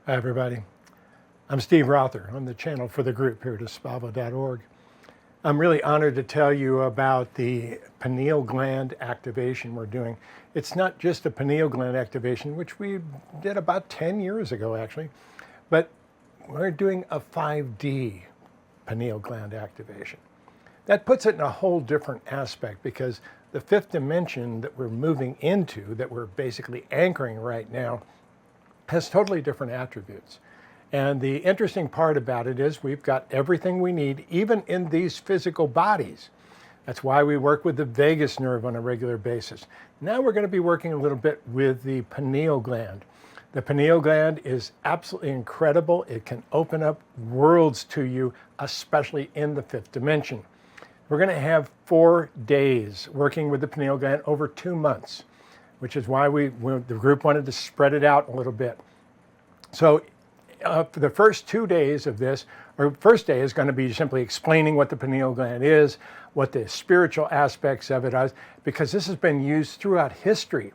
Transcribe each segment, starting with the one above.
Hi, everybody. I'm Steve Rother. I'm the channel for the group here at Espavo.org. I'm really honored to tell you about the pineal gland activation we're doing. It's not just a pineal gland activation, which we did about 10 years ago, actually, but we're doing a 5D pineal gland activation. That puts it in a whole different aspect because the fifth dimension that we're moving into, that we're basically anchoring right now, has totally different attributes. And the interesting part about it is we've got everything we need, even in these physical bodies. That's why we work with the vagus nerve on a regular basis. Now we're going to be working a little bit with the pineal gland. The pineal gland is absolutely incredible. It can open up worlds to you, especially in the fifth dimension. We're going to have 4 days working with the pineal gland over 2 months, which is why the group wanted to spread it out a little bit. So for the first 2 days of this, or first day is going to be simply explaining what the pineal gland is, what the spiritual aspects of it are, because this has been used throughout history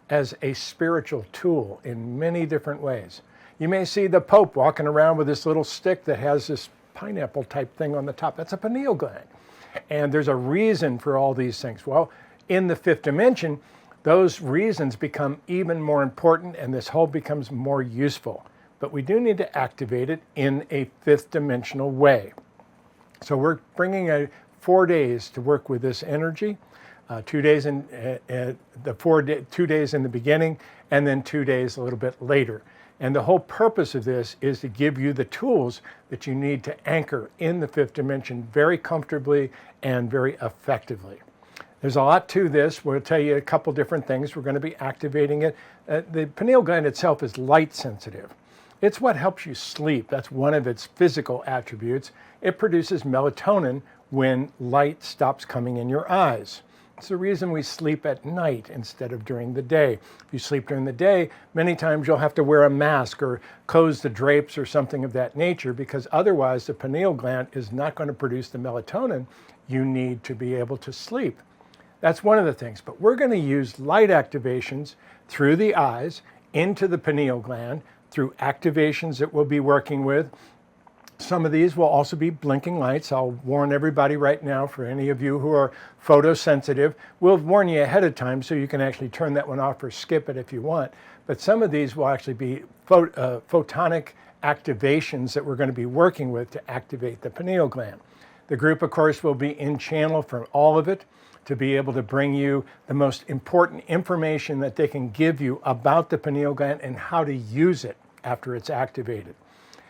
as a spiritual tool in many different ways. You may see the Pope walking around with this little stick that has this pineapple type thing on the top. That's a pineal gland. And there's a reason for all these things. Well, in the fifth dimension, those reasons become even more important and this whole becomes more useful. But we do need to activate it in a fifth dimensional way. So we're bringing 4 days to work with this energy, 2 days in 2 days in the beginning, and then 2 days a little bit later. And the whole purpose of this is to give you the tools that you need to anchor in the fifth dimension very comfortably and very effectively. There's a lot to this. We'll tell you a couple different things. We're going to be activating it. The pineal gland itself is light sensitive. It's what helps you sleep. That's one of its physical attributes. It produces melatonin when light stops coming in your eyes. It's the reason we sleep at night instead of during the day. If you sleep during the day, many times you'll have to wear a mask or close the drapes or something of that nature because otherwise the pineal gland is not going to produce the melatonin you need to be able to sleep. That's one of the things, but we're going to use light activations through the eyes into the pineal gland through activations that we'll be working with. Some of these will also be blinking lights. I'll warn everybody right now, for any of you who are photosensitive, we'll warn you ahead of time so you can actually turn that one off or skip it if you want. But some of these will actually be photonic activations that we're going to be working with to activate the pineal gland. The group, of course, will be in channel for all of it to be able to bring you the most important information that they can give you about the pineal gland and how to use it after it's activated.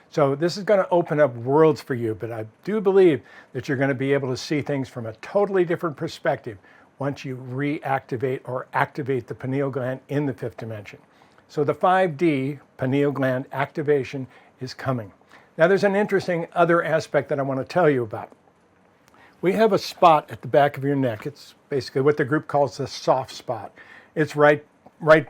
So this is going to open up worlds for you, but I do believe that you're going to be able to see things from a totally different perspective once you reactivate or activate the pineal gland in the fifth dimension. So the 5D pineal gland activation is coming. Now there's an interesting other aspect that I want to tell you about. We have a spot at the back of your neck. It's basically what the group calls the soft spot. It's right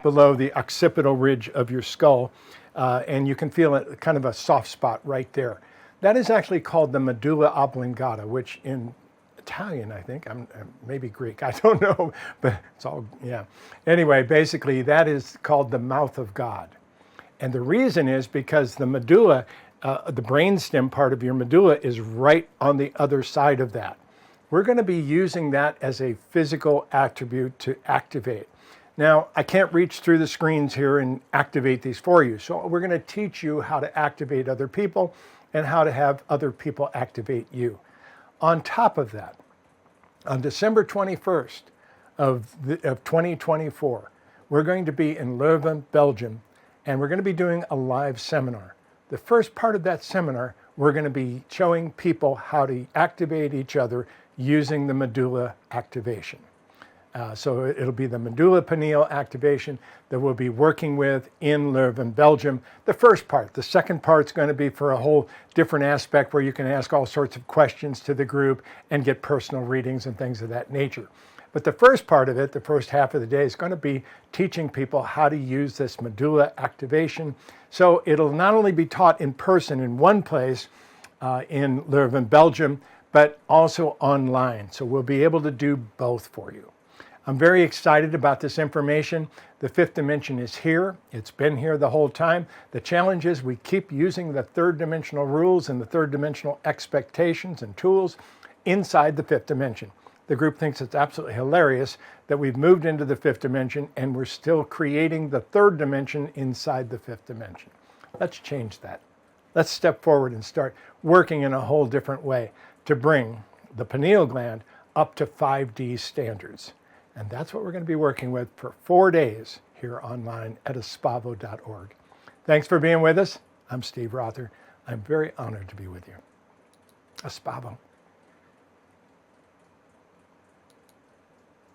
below the occipital ridge of your skull, and you can feel it, kind of a soft spot right there. That is actually called the Medulla Oblongata, which in Italian, I think, maybe Greek, I don't know, but it's all, yeah. Anyway, basically that is called the mouth of God. And the reason is because the medulla, the brainstem part of your medulla is right on the other side of that. We're going to be using that as a physical attribute to activate. Now, I can't reach through the screens here and activate these for you. So we're going to teach you how to activate other people and how to have other people activate you. On top of that, on December 21st of 2024, we're going to be in Leuven, Belgium, and we're going to be doing a live seminar. The first part of that seminar, we're going to be showing people how to activate each other using the medulla activation. So it'll be the medulla pineal activation that we'll be working with in Leuven, Belgium. The first part. The second part's going to be for a whole different aspect where you can ask all sorts of questions to the group and get personal readings and things of that nature. But the first part of it, the first half of the day, is going to be teaching people how to use this medulla activation. So it'll not only be taught in person in one place in Leuven, Belgium, but also online. So we'll be able to do both for you. I'm very excited about this information. The fifth dimension is here. It's been here the whole time. The challenge is we keep using the third dimensional rules and the third dimensional expectations and tools inside the fifth dimension. The group thinks it's absolutely hilarious that we've moved into the fifth dimension and we're still creating the third dimension inside the fifth dimension. Let's change that. Let's step forward and start working in a whole different way to bring the pineal gland up to 5D standards. And that's what we're going to be working with for 4 days here online at espavo.org. Thanks for being with us. I'm Steve Rother. I'm very honored to be with you. Espavo.